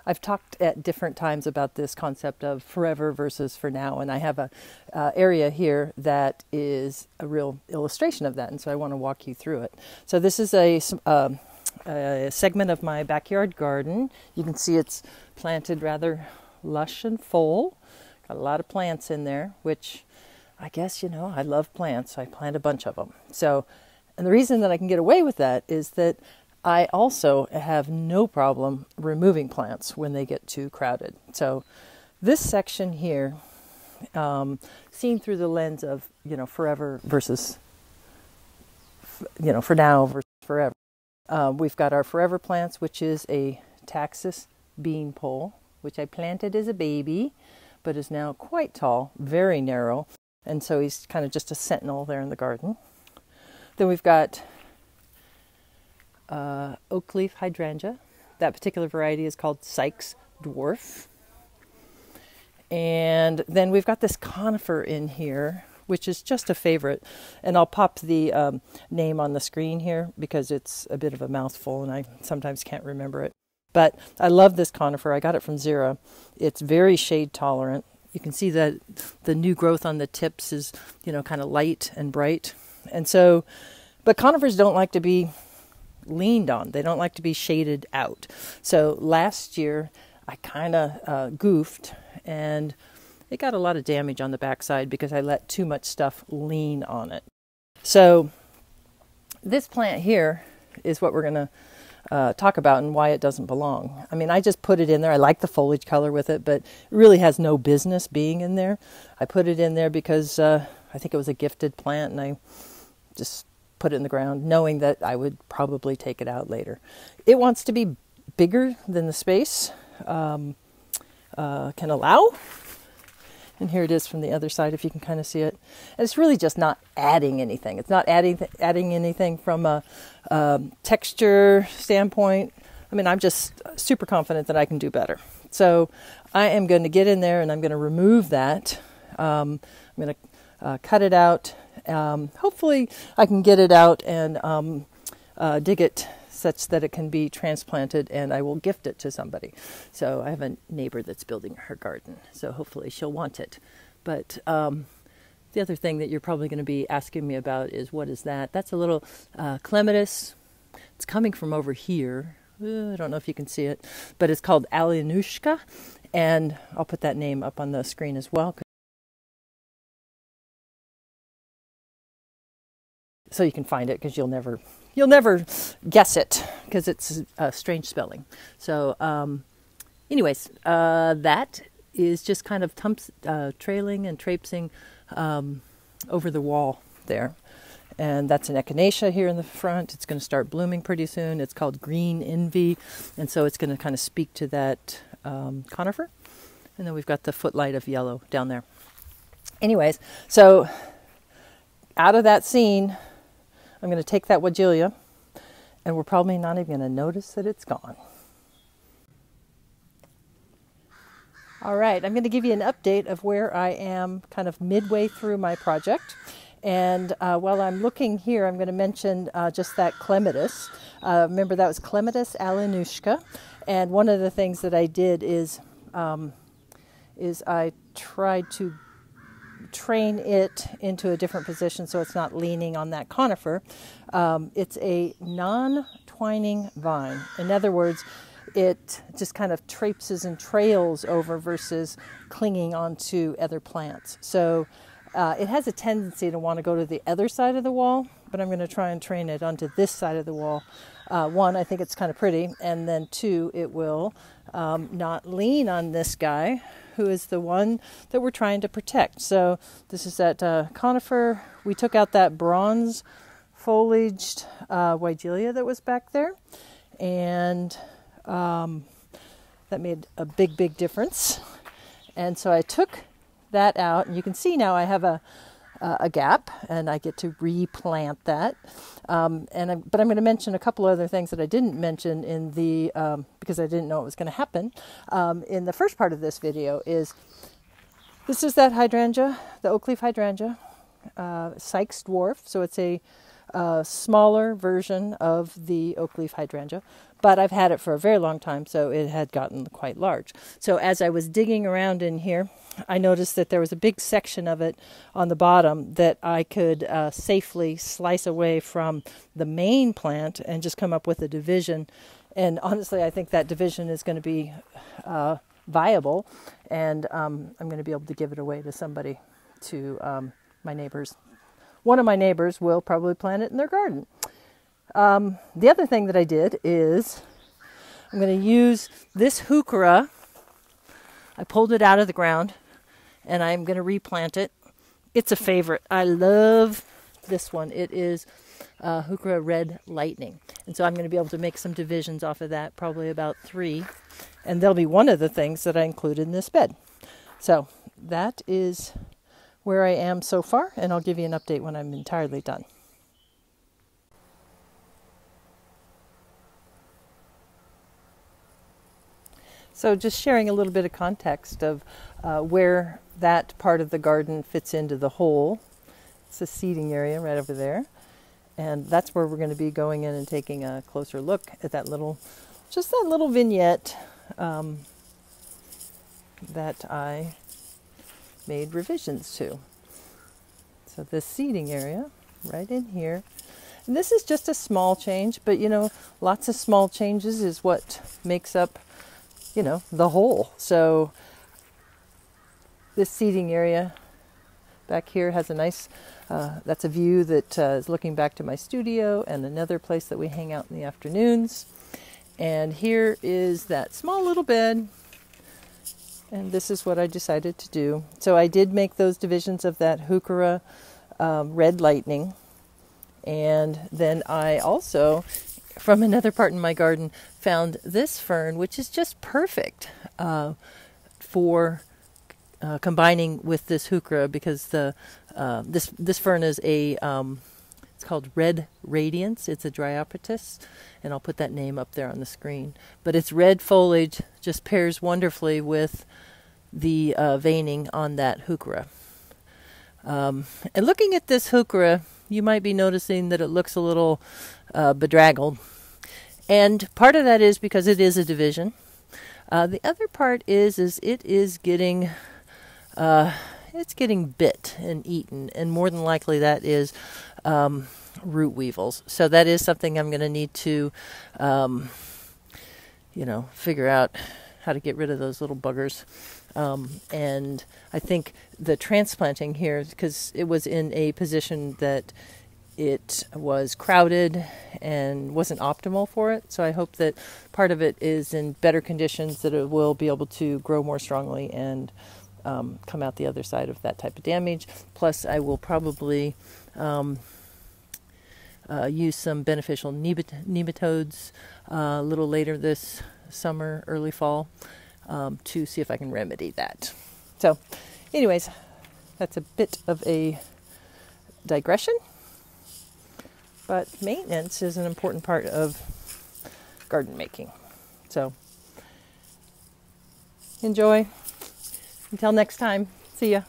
I've talked at different times about this concept of forever versus for now, and I have a area here that is a real illustration of that, and so I want to walk you through it. So this is a segment of my backyard garden. You can see it's planted rather lush and full. Got a lot of plants in there, which I guess, you know, I love plants, so I plant a bunch of them. So, and the reason that I can get away with that is that I also have no problem removing plants when they get too crowded. So this section here, seen through the lens of, you know, forever versus, you know, for now versus forever. We've got our forever plants, which is a Taxus beanpole, which I planted as a baby, but is now quite tall, very narrow. And so he's kind of just a sentinel there in the garden. Then we've got OAKLEAF hydrangea. That particular variety is called Sike's dwarf. And then we've got this conifer in here, which is just a favorite. And I'll pop the name on the screen here because it's a bit of a mouthful and I sometimes can't remember it. But I love this conifer. I got it from Zera. It's very shade tolerant. You can see that the new growth on the tips is, you know, kind of light and bright. And so, but conifers don't like to be leaned on. They don't like to be shaded out. So last year I kind of goofed and it got a lot of damage on the backside because I let too much stuff lean on it. So this plant here is what we're going to talk about and why it doesn't belong. I mean, I just put it in there. I like the foliage color with it, but it really has no business being in there. I put it in there because I think it was a gifted plant and I just put it in the ground knowing that I would probably take it out later. It wants to be bigger than the space can allow. And here it is from the other side, if you can kind of see it. And it's really just not adding anything. It's not adding anything from a texture standpoint. I mean, I'm just super confident that I can do better. So I am going to get in there and I'm going to remove that. I'm going to cut it out. Hopefully I can get it out and dig it such that it can be transplanted and I will gift it to somebody. So I have a neighbor that's building her garden, so hopefully she'll want it. But the other thing that you're probably going to be asking me about is what is that? That's a little clematis. It's coming from over here. I don't know if you can see it, but it's called Echinacea, and I'll put that name up on the screen as well. So you can find it because you'll never guess it because it's a strange spelling. So anyways, that is just kind of trailing and traipsing over the wall there. And that's an Echinacea here in the front. It's going to start blooming pretty soon. It's called Green Envy. And so it's going to kind of speak to that conifer. And then we've got the footlight of yellow down there. Anyways, so out of that scene, I'm going to take that Weigela, and we're probably not even going to notice that it's gone. All right, I'm going to give you an update of where I am kind of midway through my project. And while I'm looking here, I'm going to mention just that clematis. Remember, that was Clematis Echinacea. And one of the things that I did is I tried to train it into a different position so it's not leaning on that conifer. It's a non-twining vine. In other words, it just kind of traipses and trails over versus clinging onto other plants. So it has a tendency to want to go to the other side of the wall, but I'm going to try and train it onto this side of the wall. One, I think it's kind of pretty, and then two, it will not lean on this guy, who is the one that we're trying to protect. So this is that conifer. We took out that bronze foliaged Weigela that was back there, and that made a big difference. And so I took that out, and you can see now I have a gap, and I get to replant that. But I'm going to mention a couple other things that I didn't mention in the because I didn't know it was going to happen in the first part of this video. This is that hydrangea, the OAKLEAF hydrangea, Sike's dwarf. So it's a smaller version of the OAKLEAF hydrangea, but I've had it for a very long time, so it had gotten quite large. So as I was digging around in here, I noticed that there was a big section of it on the bottom that I could safely slice away from the main plant and just come up with a division. And honestly, I think that division is going to be viable, and I'm going to be able to give it away to somebody, to my neighbors. One of my neighbors will probably plant it in their garden. The other thing that I did is I'm going to use this Heuchera. I pulled it out of the ground, and I'm going to replant it. It's a favorite. I love this one. It is Heuchera Red Lightning. And so I'm going to be able to make some divisions off of that, probably about 3. And they'll be one of the things that I include in this bed. So that is where I am so far, and I'll give you an update when I'm entirely done. So just sharing a little bit of context of where that part of the garden fits into the whole. It's a seating area right over there. And that's where we're going to be going in and taking a closer look at that little, just that little vignette that I made revisions to. So this seating area right in here. And this is just a small change, but you know, lots of small changes is what makes up, you know, the whole. So this seating area back here has a nice, that's a view that is looking back to my studio, and another place that we hang out in the afternoons. And here is that small little bed. And this is what I decided to do. So I did make those divisions of that Heuchera Red Lightning. And then I also, from another part in my garden, found this fern, which is just perfect for combining with this Heuchera, because the this fern is a it's called Red Radiance. It's a Dryopteris, and I'll put that name up there on the screen. But its red foliage just pairs wonderfully with the veining on that Heuchera. And looking at this Heuchera, you might be noticing that it looks a little bedraggled. And part of that is because it is a division. The other part is it is getting it's getting bit and eaten, and more than likely that is root weevils. So that is something I'm going to need to, you know, figure out how to get rid of those little buggers. And I think the transplanting here, because it was in a position that it was crowded and wasn't optimal for it. So I hope that part of it is in better conditions, that it will be able to grow more strongly and come out the other side of that type of damage. Plus, I will probably use some beneficial nematodes a little later this summer, early fall, to see if I can remedy that. So, anyways, that's a bit of a digression. But maintenance is an important part of garden making. So, enjoy. Until next time, see ya.